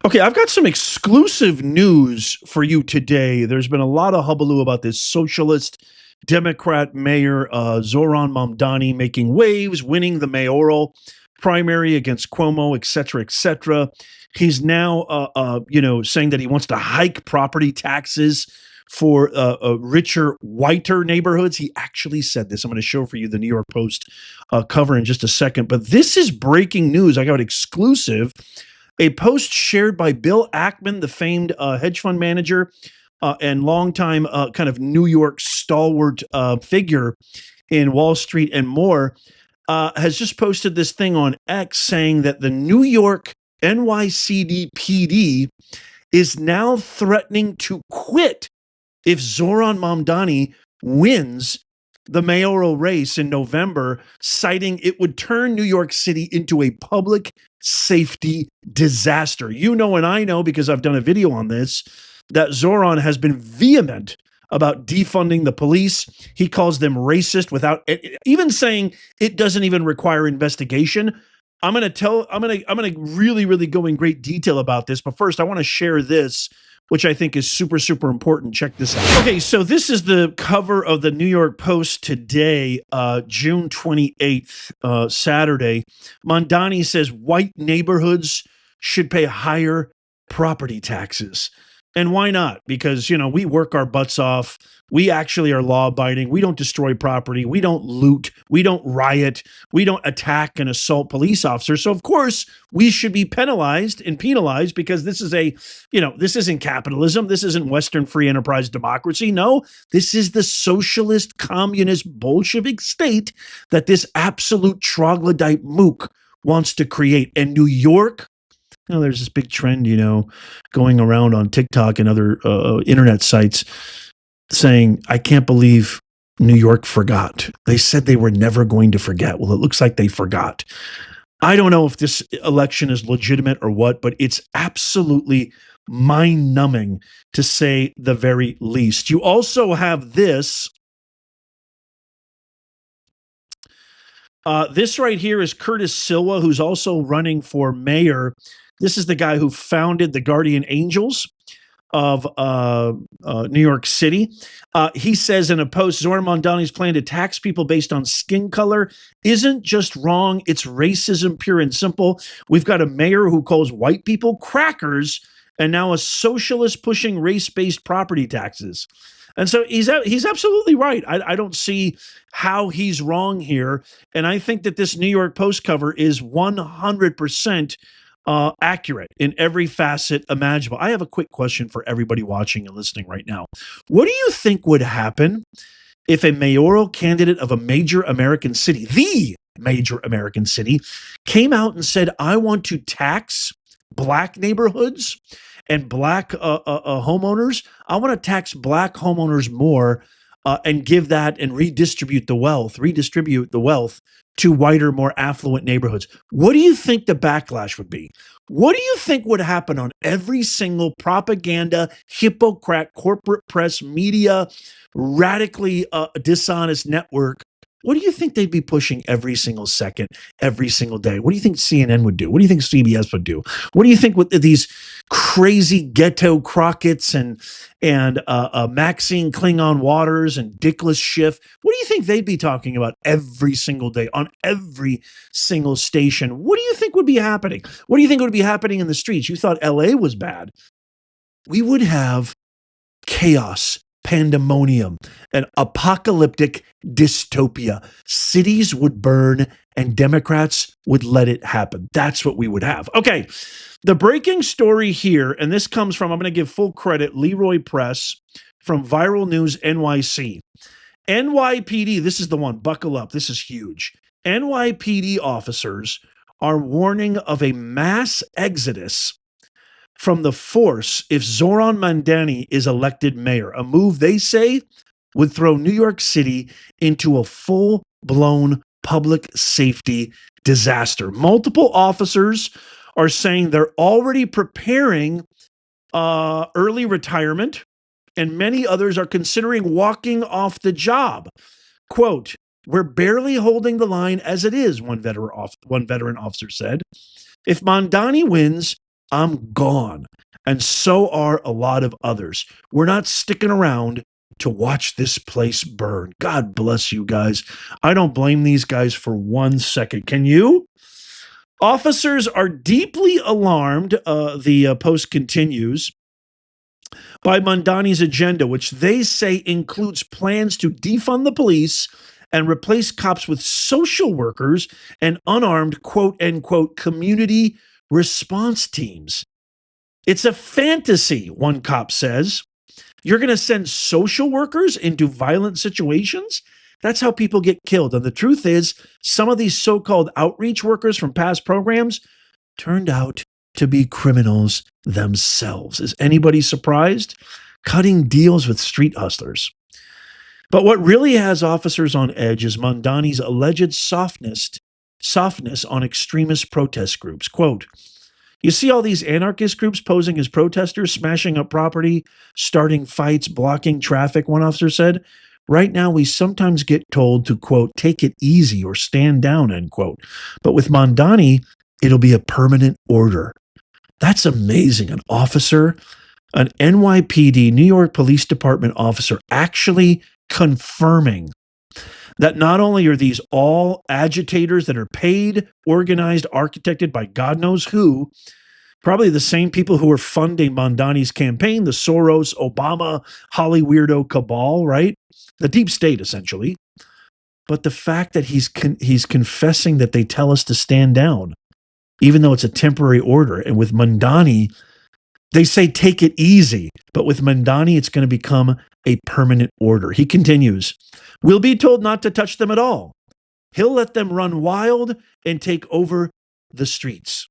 Okay, I've got some exclusive news for you today. There's been a lot of hullabaloo about this socialist Democrat mayor, Zohran Mamdani, making waves, winning the mayoral primary against Cuomo, et cetera, et cetera. He's now, saying that he wants to hike property taxes for richer, whiter neighborhoods. He actually said this. I'm going to show for you the New York Post cover in just a second. But this is breaking news. I got an exclusive. A post shared by Bill Ackman, the famed hedge fund manager and longtime kind of New York stalwart figure in Wall Street and more, has just posted this thing on X saying that the New York NYPD is now threatening to quit if Zohran Mamdani wins the mayoral race in November, citing it would turn New York City into a public safety disaster. You know, and I know because I've done a video on this, that Zohran has been vehement about defunding the police. He calls them racist without even saying it doesn't even require investigation. I'm going to really, really go in great detail about this. But first, I want to share this, which I think is super, super important. Check this out. Okay, so this is the cover of the New York Post today, June 28th, Saturday. Mamdani says white neighborhoods should pay higher property taxes. And why not? Because, we work our butts off. We actually are law-abiding. We don't destroy property. We don't loot. We don't riot. We don't attack and assault police officers. So, of course, we should be penalized because this is this isn't capitalism. This isn't Western free enterprise democracy. No, this is the socialist, communist, Bolshevik state that this absolute troglodyte mook wants to create. And New York, there's this big trend, going around on TikTok and other internet sites saying, I can't believe New York forgot. They said they were never going to forget. Well, it looks like they forgot. I don't know if this election is legitimate or what, but it's absolutely mind-numbing to say the very least. You also have this. This right here is Curtis Silva, who's also running for mayor. This is the guy who founded the Guardian Angels of New York City. He says in a post, Zohran Mamdani's plan to tax people based on skin color isn't just wrong, it's racism pure and simple. We've got a mayor who calls white people crackers and now a socialist pushing race-based property taxes. And so he's absolutely right. I don't see how he's wrong here. And I think that this New York Post cover is 100% accurate in every facet imaginable. I have a quick question for everybody watching and listening right now. What do you think would happen if a mayoral candidate of a major American city, the major American city, came out and said, I want to tax black neighborhoods and black homeowners? I want to tax black homeowners more and give that and redistribute the wealth to whiter, more affluent neighborhoods. What do you think the backlash would be? What do you think would happen on every single propaganda, hypocrite, corporate press, media, radically dishonest network? What do you think they'd be pushing every single second, every single day? What do you think CNN would do? What do you think CBS would do? What do you think with these crazy ghetto Crockett's and Maxine Klingon Waters and Dickless Schiff? What do you think they'd be talking about every single day on every single station? What do you think would be happening? What do you think would be happening in the streets? You thought LA was bad. We would have chaos, pandemonium, an apocalyptic dystopia. Cities would burn and Democrats would let it happen. That's what we would have. Okay, the breaking story here, and this comes from, I'm going to give full credit, Leroy Press from Viral News NYC. NYPD, this is the one, buckle up, this is huge. NYPD officers are warning of a mass exodus from the force if Zohran Mamdani is elected mayor, a move they say would throw New York City into a full-blown public safety disaster. Multiple officers are saying they're already preparing early retirement, and many others are considering walking off the job. Quote, we're barely holding the line as it is, one veteran officer said. If Mamdani wins, I'm gone. And so are a lot of others. We're not sticking around to watch this place burn. God bless you guys. I don't blame these guys for 1 second. Can you? Officers are deeply alarmed, the post continues, by Mamdani's agenda, which they say includes plans to defund the police and replace cops with social workers and unarmed, quote unquote, community response teams. It's a fantasy, one cop says. You're going to send social workers into violent situations? That's how people get killed. And the truth is, some of these so called outreach workers from past programs turned out to be criminals themselves. Is anybody surprised? Cutting deals with street hustlers. But what really has officers on edge is Mamdani's alleged softness on extremist protest groups. Quote, you see all these anarchist groups posing as protesters, smashing up property, starting fights, blocking traffic, one officer said. Right now, we sometimes get told to, quote, take it easy or stand down, end quote. But with Mamdani, it'll be a permanent order. That's amazing. An officer, an NYPD, New York Police Department officer, actually confirming that not only are these all agitators that are paid, organized, architected by God knows who, probably the same people who are funding Mamdani's campaign, the Soros, Obama, Holly weirdo cabal, right? The deep state, essentially. But the fact that he's confessing that they tell us to stand down, even though it's a temporary order. And with Mamdani, they say take it easy. But with Mamdani, it's going to become a permanent order. He continues, we'll be told not to touch them at all. He'll let them run wild and take over the streets.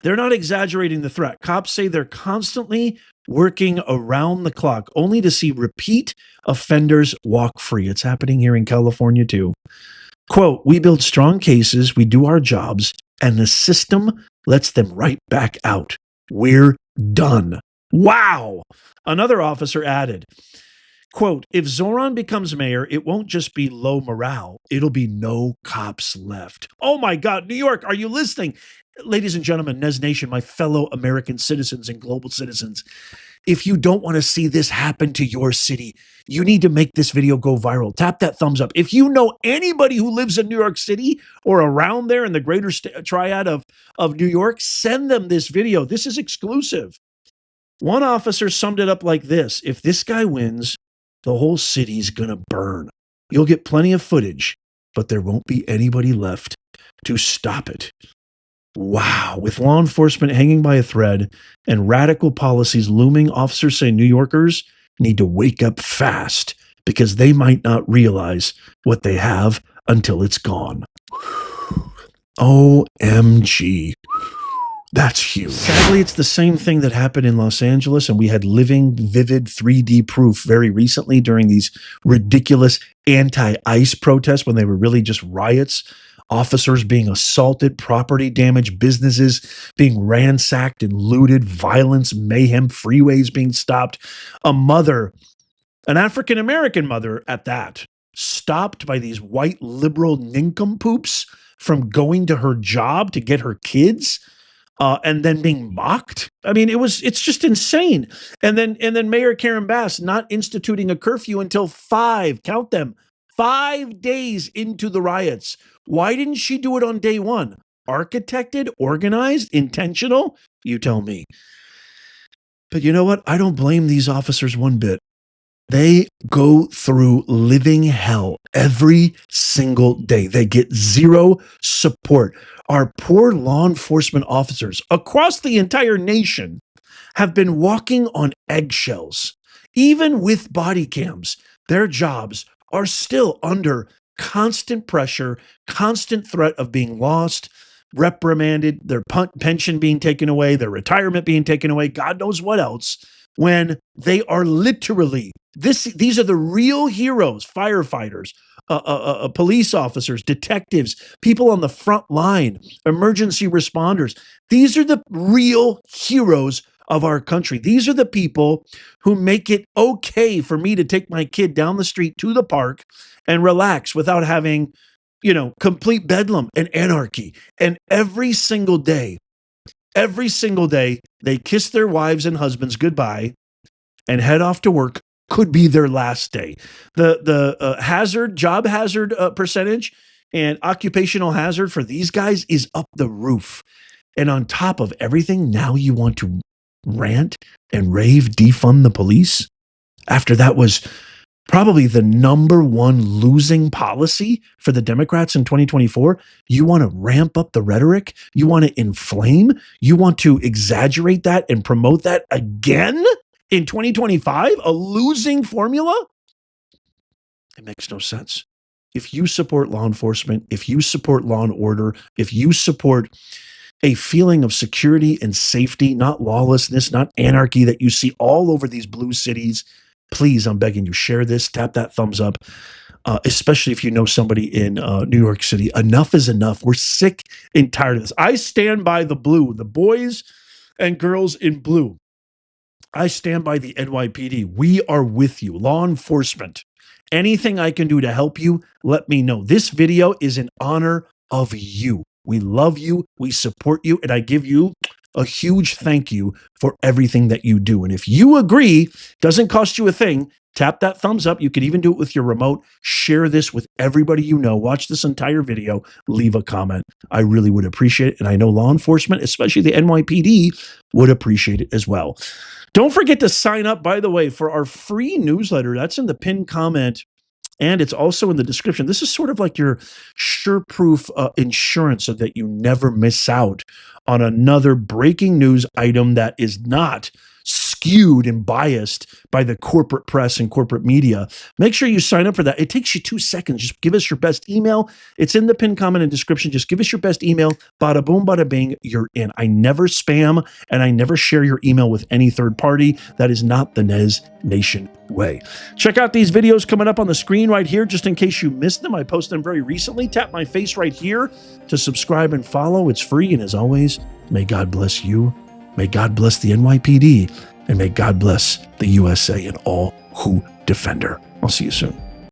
They're not exaggerating the threat. Cops say they're constantly working around the clock only to see repeat offenders walk free. It's happening here in California too. Quote, we build strong cases, we do our jobs, and the system lets them right back out. We're done. Wow. Another officer added, quote, if Zohran becomes mayor, it won't just be low morale. It'll be no cops left. Oh my God, New York, are you listening? Ladies and gentlemen, Nez Nation, my fellow American citizens and global citizens, if you don't want to see this happen to your city, you need to make this video go viral. Tap that thumbs up. If you know anybody who lives in New York City or around there in the greater triad of New York, send them this video. This is exclusive. One officer summed it up like this. If this guy wins, the whole city's going to burn. You'll get plenty of footage, but there won't be anybody left to stop it. Wow. With law enforcement hanging by a thread and radical policies looming, officers say New Yorkers need to wake up fast because they might not realize what they have until it's gone. OMG. That's huge. Sadly, it's the same thing that happened in Los Angeles, and we had living, vivid 3D proof very recently during these ridiculous anti-ICE protests when they were really just riots. Officers being assaulted, property damage, businesses being ransacked and looted, violence, mayhem, freeways being stopped. A mother, an African-American mother at that, stopped by these white liberal nincompoops from going to her job to get her kids. And then being mocked. I mean, it's just insane. And then Mayor Karen Bass not instituting a curfew until 5 days into the riots. Why didn't she do it on day 1? Architected, organized, intentional? You tell me. But you know what? I don't blame these officers one bit. They go through living hell every single day. They get zero support. Our poor law enforcement officers across the entire nation have been walking on eggshells. Even with body cams, their jobs are still under constant pressure, constant threat of being lost, reprimanded, their pension being taken away, their retirement being taken away, God knows what else, when they are literally, these are the real heroes, firefighters, police officers, detectives, people on the front line, emergency responders. These are the real heroes of our country. These are the people who make it okay for me to take my kid down the street to the park and relax without having, complete bedlam and anarchy. And every single day, Every single day, they kiss their wives and husbands goodbye and head off to work. Could be their last day. The job hazard percentage and occupational hazard for these guys is up the roof. And on top of everything, now you want to rant and rave, defund the police? After that was probably the number one losing policy for the Democrats in 2024. You want to ramp up the rhetoric? You want to inflame? You want to exaggerate that and promote that again in 2025? A losing formula? It makes no sense. If you support law enforcement, if you support law and order, if you support a feeling of security and safety, not lawlessness, not anarchy that you see all over these blue cities, please, I'm begging you, share this, tap that thumbs up, especially if you know somebody in New York City. Enough is enough. We're sick and tired of this. I stand by the blue, the boys and girls in blue. I stand by the NYPD. We are with you. Law enforcement. Anything I can do to help you, let me know. This video is in honor of you. We love you. We support you. And I give you a huge thank you for everything that you do. And if you agree, doesn't cost you a thing, tap that thumbs up. You can even do it with your remote. Share this with everybody you know. Watch this entire video. Leave a comment. I really would appreciate it. And I know law enforcement, especially the NYPD, would appreciate it as well. Don't forget to sign up, by the way, for our free newsletter. That's in the pinned comment. And it's also in the description. This is sort of like your sure-proof insurance so that you never miss out on another breaking news item that is not skewed and biased by the corporate press and corporate media. Make sure you sign up for that. It takes you 2 seconds. Just give us your best email. It's in the pinned comment and description. Just give us your best email. Bada boom, bada bing, you're in. I never spam and I never share your email with any third party. That is not the Nez Nation way. Check out these videos coming up on the screen right here, just in case you missed them. I posted them very recently. Tap my face right here to subscribe and follow. It's free. And as always, may God bless you. May God bless the NYPD, and may God bless the USA and all who defend her. I'll see you soon.